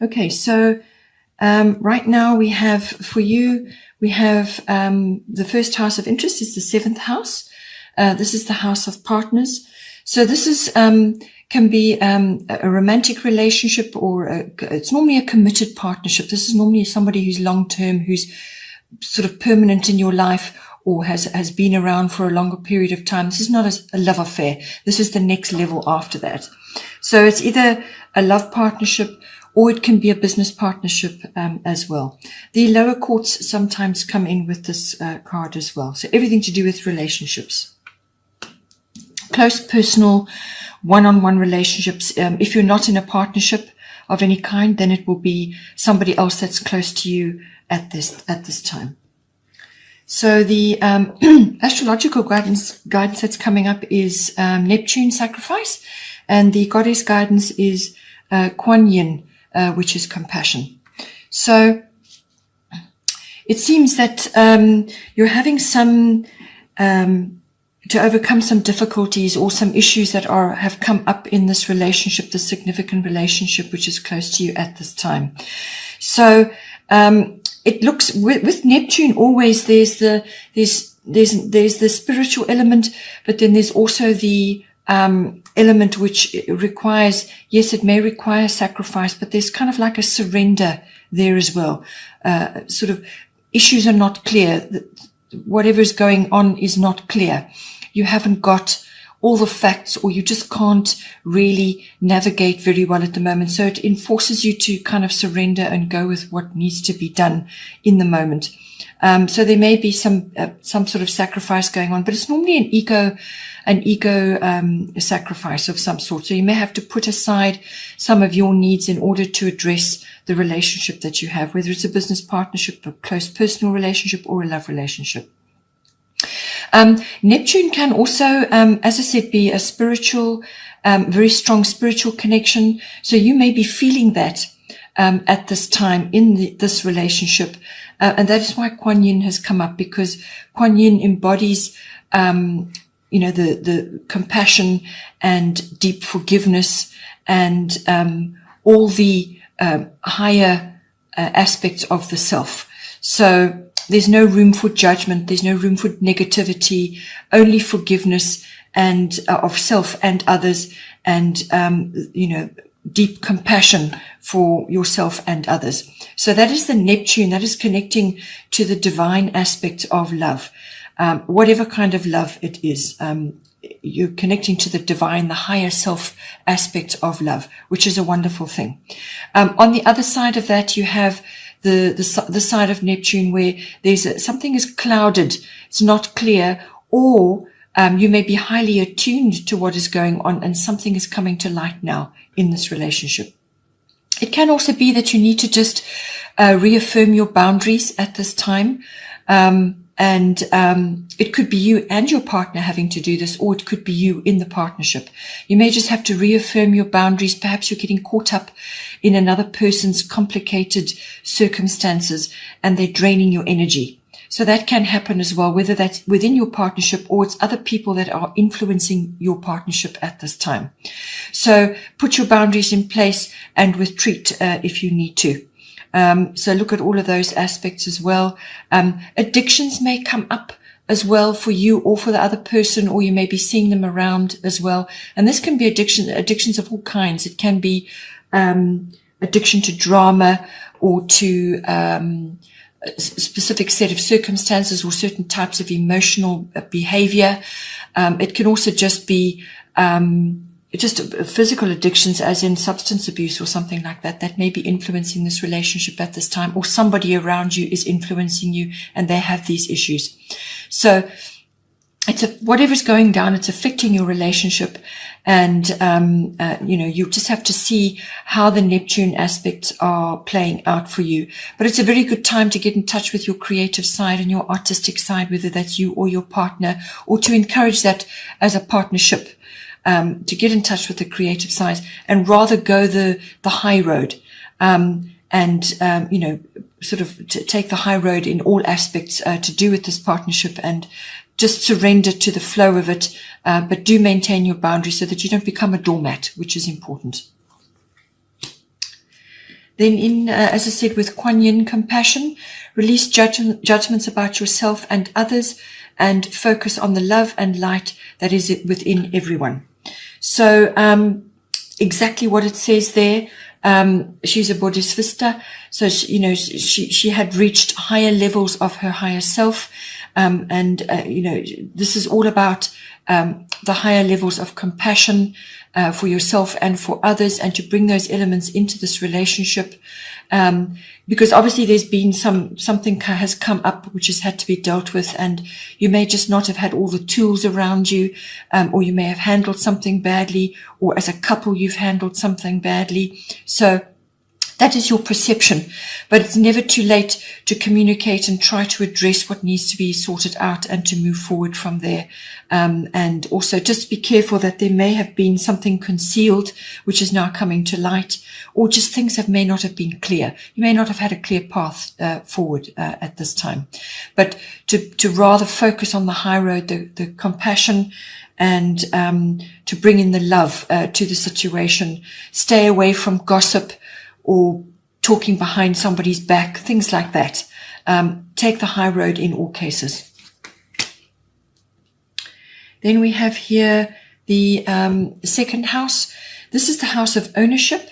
Okay, so right now we have for you, we have the first house of interest is the seventh house. This is the house of partners. So this is can be a romantic relationship, or it's normally a committed partnership. This is normally somebody who's long-term, who's sort of permanent in your life, or has been around for a longer period of time. This is not a love affair. This is the next level after that. So it's either a love partnership, or it can be a business partnership as well. The lower courts sometimes come in with this card as well. So everything to do with relationships. Close, personal, one-on-one relationships. If you're not in a partnership of any kind, then it will be somebody else that's close to you at this time. So the astrological guidance that's coming up is Neptune sacrifice, and the goddess guidance is Kuan Yin, which is compassion. So it seems that you're having some to overcome some difficulties or some issues that have come up in this relationship, this significant relationship which is close to you at this time. So it looks with Neptune always there's the spiritual element, but then there's also the element which requires, yes, it may require sacrifice, but there's kind of like a surrender there as well. Sort of issues are not clear. Whatever is going on is not clear. You haven't got all the facts, or you just can't really navigate very well at the moment. So it enforces you to kind of surrender and go with what needs to be done in the moment. So there may be some sort of sacrifice going on, but it's normally an ego sacrifice of some sort. So you may have to put aside some of your needs in order to address the relationship that you have, whether it's a business partnership, a close personal relationship, or a love relationship. Neptune can also, as I said, be a spiritual, very strong spiritual connection. So you may be feeling that at this time in this relationship. And that is why Kuan Yin has come up, because Kuan Yin embodies, the compassion and deep forgiveness and all the higher aspects of the self. So there's no room for judgment. There's no room for negativity, only forgiveness and of self and others, and, deep compassion for yourself and others. So that is the Neptune. That is connecting to the divine aspect of love. Whatever kind of love it is, you're connecting to the divine, the higher self aspect of love, which is a wonderful thing. On the other side of that, you have the side of Neptune where there's something is clouded, it's not clear, or you may be highly attuned to what is going on and something is coming to light now in this relationship. It can also be that you need to just reaffirm your boundaries at this time. And it could be you and your partner having to do this, or it could be you in the partnership. You may just have to reaffirm your boundaries. Perhaps you're getting caught up in another person's complicated circumstances and they're draining your energy. So that can happen as well, whether that's within your partnership or it's other people that are influencing your partnership at this time. So put your boundaries in place and retreat if you need to. So look at all of those aspects as well. Addictions may come up as well for you or for the other person, or you may be seeing them around as well. And this can be addictions of all kinds. It can be addiction to drama or to a specific set of circumstances or certain types of emotional behavior. It can also just be just physical addictions, as in substance abuse or something like that, that may be influencing this relationship at this time, or somebody around you is influencing you and they have these issues. So whatever's going down, it's affecting your relationship. And, you just have to see how the Neptune aspects are playing out for you. But it's a very good time to get in touch with your creative side and your artistic side, whether that's you or your partner, or to encourage that as a partnership. To get in touch with the creative side and rather go the high road, sort of to take the high road in all aspects to do with this partnership, and just surrender to the flow of it, but do maintain your boundaries so that you don't become a doormat, which is important. Then as I said, with Kuan Yin, compassion, release judgments about yourself and others, and focus on the love and light that is within everyone. So exactly what it says there. She's a Bodhisattva, so she had reached higher levels of her higher self, and this is all about the higher levels of compassion for yourself and for others, and to bring those elements into this relationship, because obviously there's been something has come up which has had to be dealt with, and you may just not have had all the tools around you, or you may have handled something badly, or as a couple you've handled something badly. So that is your perception, but it's never too late to communicate and try to address what needs to be sorted out and to move forward from there. And also just be careful that there may have been something concealed which is now coming to light, or just things that may not have been clear. You may not have had a clear path forward at this time, but to rather focus on the high road, the compassion, and to bring in the love to the situation. Stay away from gossip or talking behind somebody's back, things like that. Take the high road in all cases. Then we have here the second house. This is the house of ownership.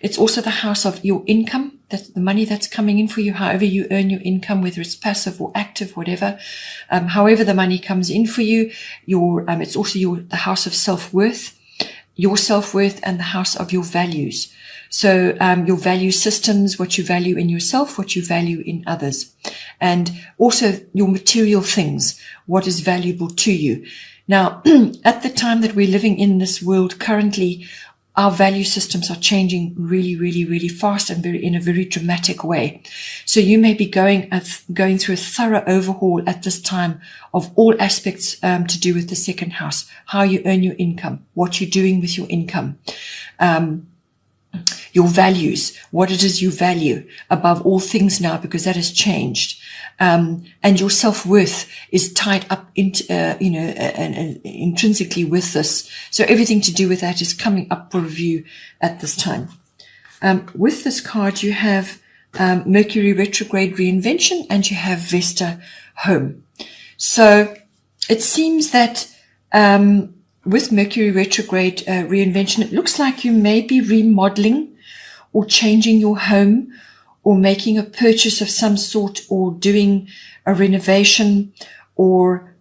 It's also the house of your income, that's the money that's coming in for you, however you earn your income, whether it's passive or active, whatever. However the money comes in for you, it's also the house of self-worth, your self-worth, and the house of your values. So your value systems, what you value in yourself, what you value in others, and also your material things, what is valuable to you. Now, at the time that we're living in this world currently, our value systems are changing really, really, really fast and in a very dramatic way. So you may be going through a thorough overhaul at this time of all aspects to do with the second house, how you earn your income, what you're doing with your income, your values, what it is you value above all things now, because that has changed. And your self-worth is tied up into, and intrinsically with this. So everything to do with that is coming up for review at this time. With this card, you have Mercury retrograde reinvention, and you have Vesta home. So it seems that with Mercury retrograde reinvention, it looks like you may be remodeling or changing your home, or making a purchase of some sort, or doing a renovation, or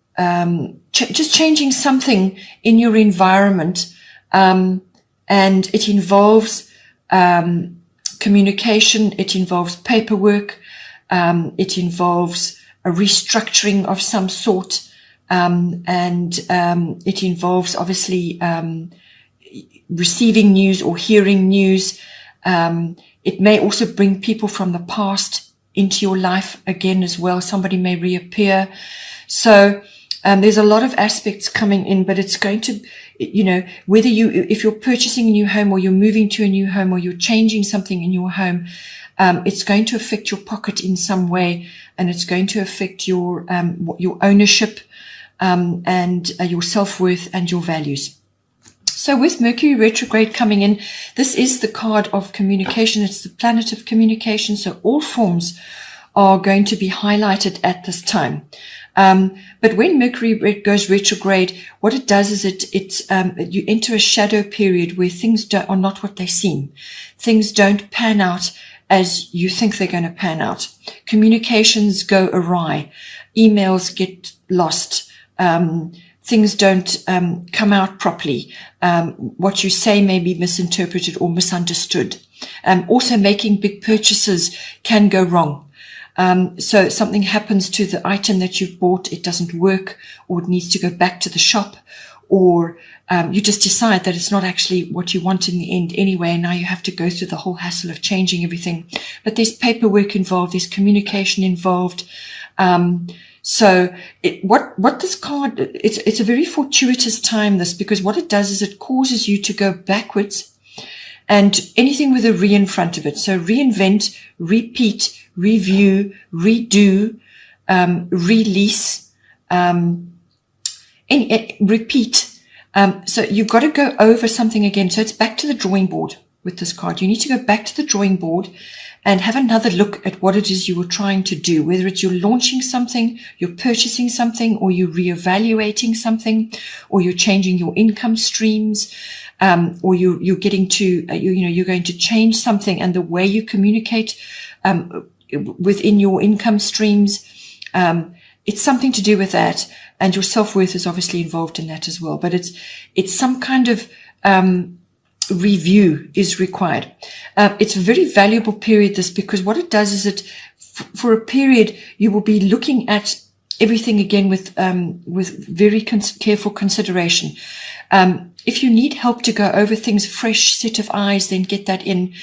just changing something in your environment. And it involves communication, it involves paperwork, it involves a restructuring of some sort, and it involves obviously receiving news or hearing news. It may also bring people from the past into your life again as well. Somebody may reappear. So there's a lot of aspects coming in, but it's going to, whether if you're purchasing a new home, or you're moving to a new home, or you're changing something in your home, it's going to affect your pocket in some way, and it's going to affect your ownership, and your self-worth and your values. So with Mercury retrograde coming in, this is the card of communication. It's the planet of communication. So all forms are going to be highlighted at this time. But when Mercury goes retrograde, what it does is you enter a shadow period where things are not what they seem. Things don't pan out as you think they're going to pan out. Communications go awry. Emails get lost. Things don't come out properly. What you say may be misinterpreted or misunderstood. Also, making big purchases can go wrong. So something happens to the item that you've bought, it doesn't work, or it needs to go back to the shop, or you just decide that it's not actually what you want in the end anyway, and now you have to go through the whole hassle of changing everything. But there's paperwork involved, there's communication involved. So what this card, it's a very fortuitous time, this, because what it does is it causes you to go backwards, and anything with a re in front of it. So reinvent, repeat, review, redo, release, repeat. So you've got to go over something again. So it's back to the drawing board. with this card. You need to go back to the drawing board and have another look at what it is you were trying to do, whether it's you're launching something, you're purchasing something, or you're reevaluating something, or you're changing your income streams, or you're getting to, you're going to change something, and the way you communicate within your income streams, it's something to do with that. And your self-worth is obviously involved in that as well. But it's some kind of review is required. It's a very valuable period, this, because what it does is for a period, you will be looking at everything again with very careful consideration. If you need help to go over things, fresh set of eyes, then get that in,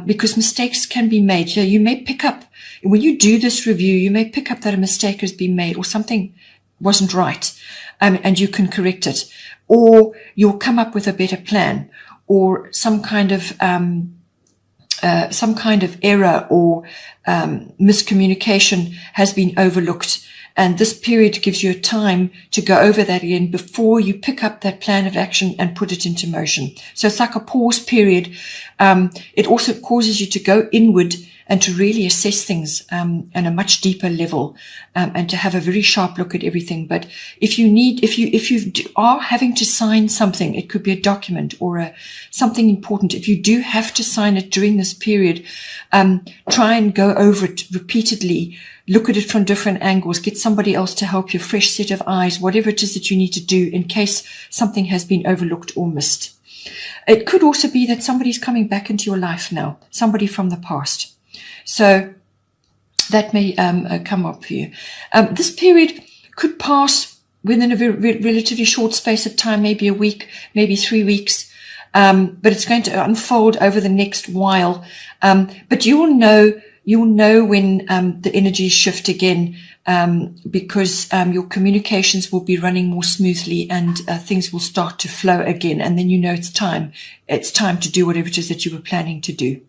because mistakes can be made. So you may pick up, when you do this review, you may pick up that a mistake has been made or something wasn't right, and you can correct it, or you'll come up with a better plan, or some kind of error or miscommunication has been overlooked. And this period gives you a time to go over that again before you pick up that plan of action and put it into motion. So it's like a pause period. It also causes you to go inward and to really assess things on a much deeper level, and to have a very sharp look at everything. But if you are having to sign something, it could be a document or something important. If you do have to sign it during this period, try and go over it repeatedly. Look at it from different angles. Get somebody else to help you, fresh set of eyes, whatever it is that you need to do in case something has been overlooked or missed. It could also be that somebody's coming back into your life now, somebody from the past. So that may come up for you. This period could pass within a very relatively short space of time, maybe a week, maybe 3 weeks, but it's going to unfold over the next while. But you will know when the energies shift again, because your communications will be running more smoothly, and things will start to flow again. And then it's time. It's time to do whatever it is that you were planning to do.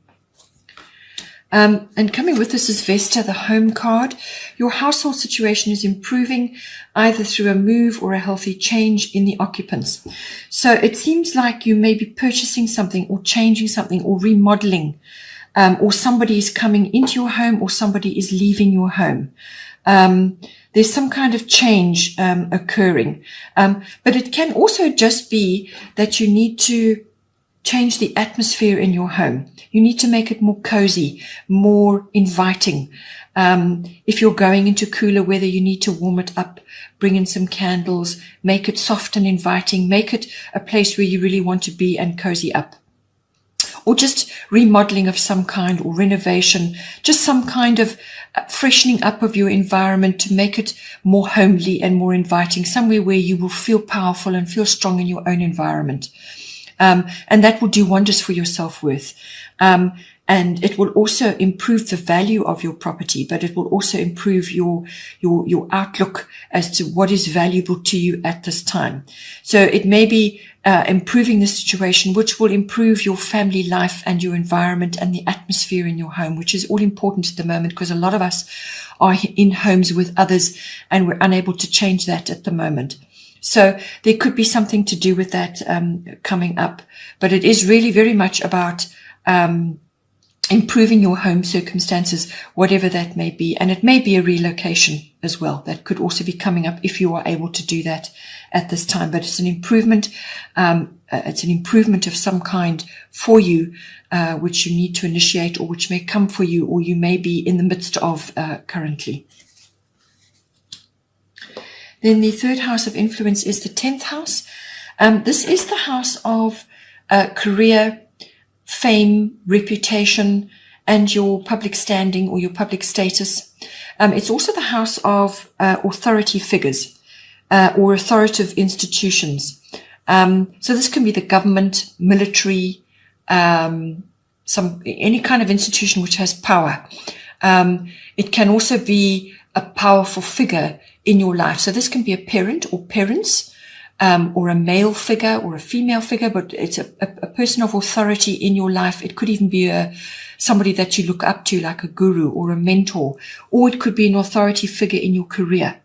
And coming with this is Vesta, the home card. Your household situation is improving either through a move or a healthy change in the occupants. So it seems like you may be purchasing something or changing something or remodeling, or somebody is coming into your home or somebody is leaving your home. There's some kind of change occurring. But it can also just be that you need to change the atmosphere in your home. You need to make it more cozy, more inviting. If you're going into cooler weather, you need to warm it up, bring in some candles, make it soft and inviting, make it a place where you really want to be and cozy up. Or just remodeling of some kind, or renovation, just some kind of freshening up of your environment to make it more homely and more inviting, somewhere where you will feel powerful and feel strong in your own environment. And that will do wonders for your self-worth. And it will also improve the value of your property, but it will also improve your outlook as to what is valuable to you at this time. So it may be improving the situation, which will improve your family life and your environment and the atmosphere in your home, which is all important at the moment, because a lot of us are in homes with others and we're unable to change that at the moment. So there could be something to do with that coming up, but it is really very much about improving your home circumstances, whatever that may be. And it may be a relocation as well. That could also be coming up if you are able to do that at this time. But it's an improvement. It's an improvement of some kind for you, which you need to initiate, or which may come for you, or you may be in the midst of currently. Then the third house of influence is the 10th house. This is the house of career, fame, reputation, and your public standing or your public status. It's also the house of authority figures or authoritative institutions. So this can be the government, military, any kind of institution which has power. It can also be a powerful figure in your life. So this can be a parent or parents, or a male figure or a female figure, but it's a person of authority in your life. It could even be somebody that you look up to, like a guru or a mentor, or it could be an authority figure in your career,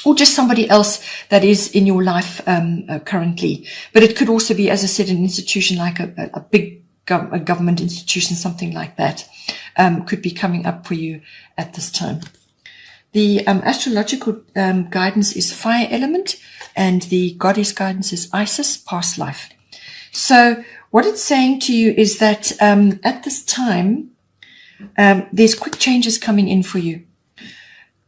or just somebody else that is in your life currently. But it could also be, as I said, an institution like a big a government institution, something like that, could be coming up for you at this time. The astrological guidance is fire element, and the goddess guidance is Isis, past life. So what it's saying to you is that at this time, there's quick changes coming in for you.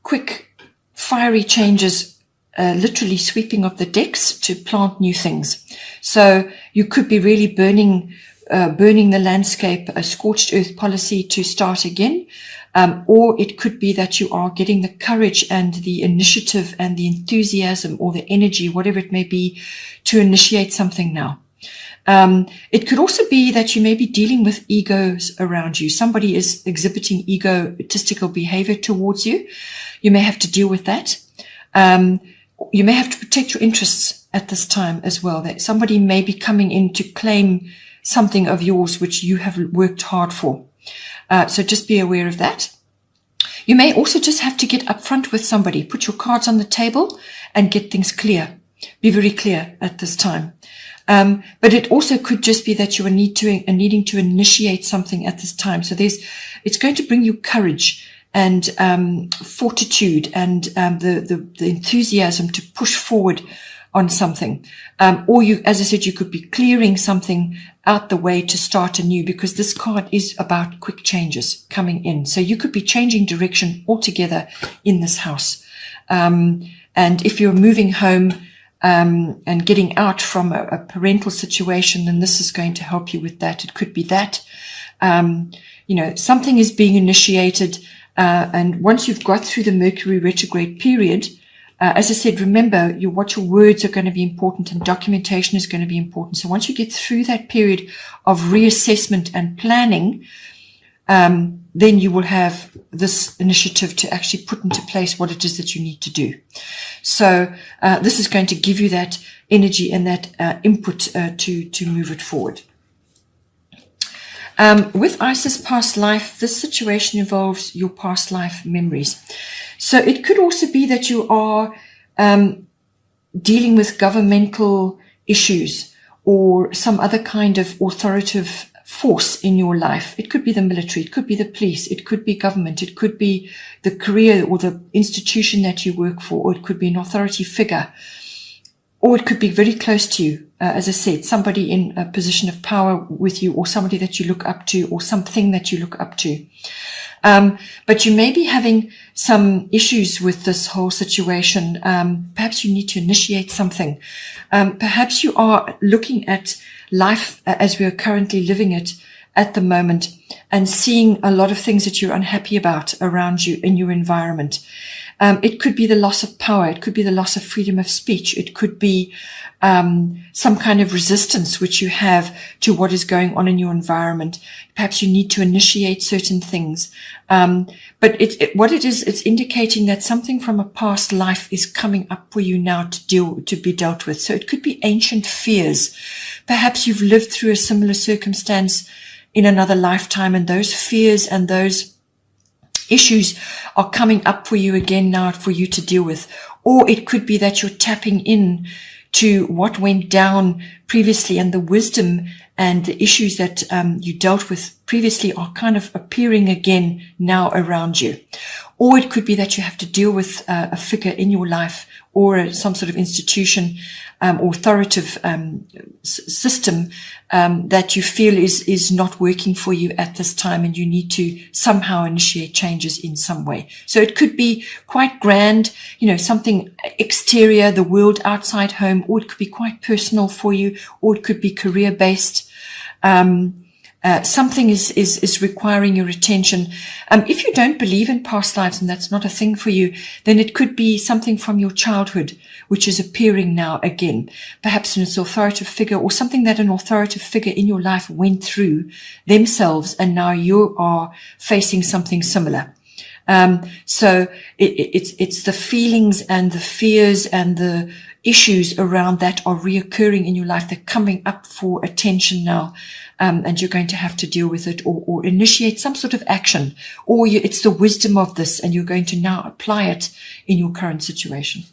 Quick, fiery changes, literally sweeping of the decks to plant new things. So you could be really burning the landscape, a scorched earth policy to start again. Or it could be that you are getting the courage and the initiative and the enthusiasm or the energy, whatever it may be, to initiate something now. It could also be that you may be dealing with egos around you. Somebody is exhibiting egotistical behavior towards you. You may have to deal with that. You may have to protect your interests at this time as well. That somebody may be coming in to claim something of yours which you have worked hard for. So just be aware of that. You may also just have to get upfront with somebody, put your cards on the table and get things clear. Be very clear at this time. But it also could just be that you are needing to initiate something at this time. So it's going to bring you courage and fortitude and the enthusiasm to push forward on something. Or you, as I said, you could be clearing something out the way to start anew, because this card is about quick changes coming in. So you could be changing direction altogether in this house. And if you're moving home and getting out from a parental situation, then this is going to help you with that. It could be that, something is being initiated. And once you've got through the Mercury retrograde period, as I said, remember what your words are going to be important, and documentation is going to be important. So once you get through that period of reassessment and planning, then you will have this initiative to actually put into place what it is that you need to do. So this is going to give you that energy and that input to move it forward. With Isis past life, this situation involves your past life memories. So it could also be that you are dealing with governmental issues or some other kind of authoritative force in your life. It could be the military, it could be the police, it could be government, it could be the career or the institution that you work for, or it could be an authority figure, or it could be very close to you. As I said, somebody in a position of power with you, or somebody that you look up to, or something that you look up to. But you may be having some issues with this whole situation. Perhaps you need to initiate something. Perhaps you are looking at life as we are currently living it at the moment and seeing a lot of things that you're unhappy about around you in your environment. It could be the loss of power. It could be the loss of freedom of speech. It could be some kind of resistance which you have to what is going on in your environment. Perhaps you need to initiate certain things. But what it is, it's indicating that something from a past life is coming up for you now to be dealt with. So it could be ancient fears. Perhaps you've lived through a similar circumstance in another lifetime, and those fears and those issues are coming up for you again now for you to deal with. Or it could be that you're tapping in to what went down previously, and the wisdom and the issues that you dealt with previously are kind of appearing again now around you. Or it could be that you have to deal with a figure in your life or some sort of institution, authoritative system that you feel is not working for you at this time, and you need to somehow initiate changes in some way. So it could be quite grand, something exterior, the world outside home, or it could be quite personal for you, or it could be career based. Something is requiring your attention. If you don't believe in past lives and that's not a thing for you, then it could be something from your childhood which is appearing now again. Perhaps an authoritative figure, or something that an authoritative figure in your life went through themselves, and now you are facing something similar. So it's the feelings and the fears and the issues around that are reoccurring in your life. They're coming up for attention now. And you're going to have to deal with it, or initiate some sort of action, or it's the wisdom of this, and you're going to now apply it in your current situation.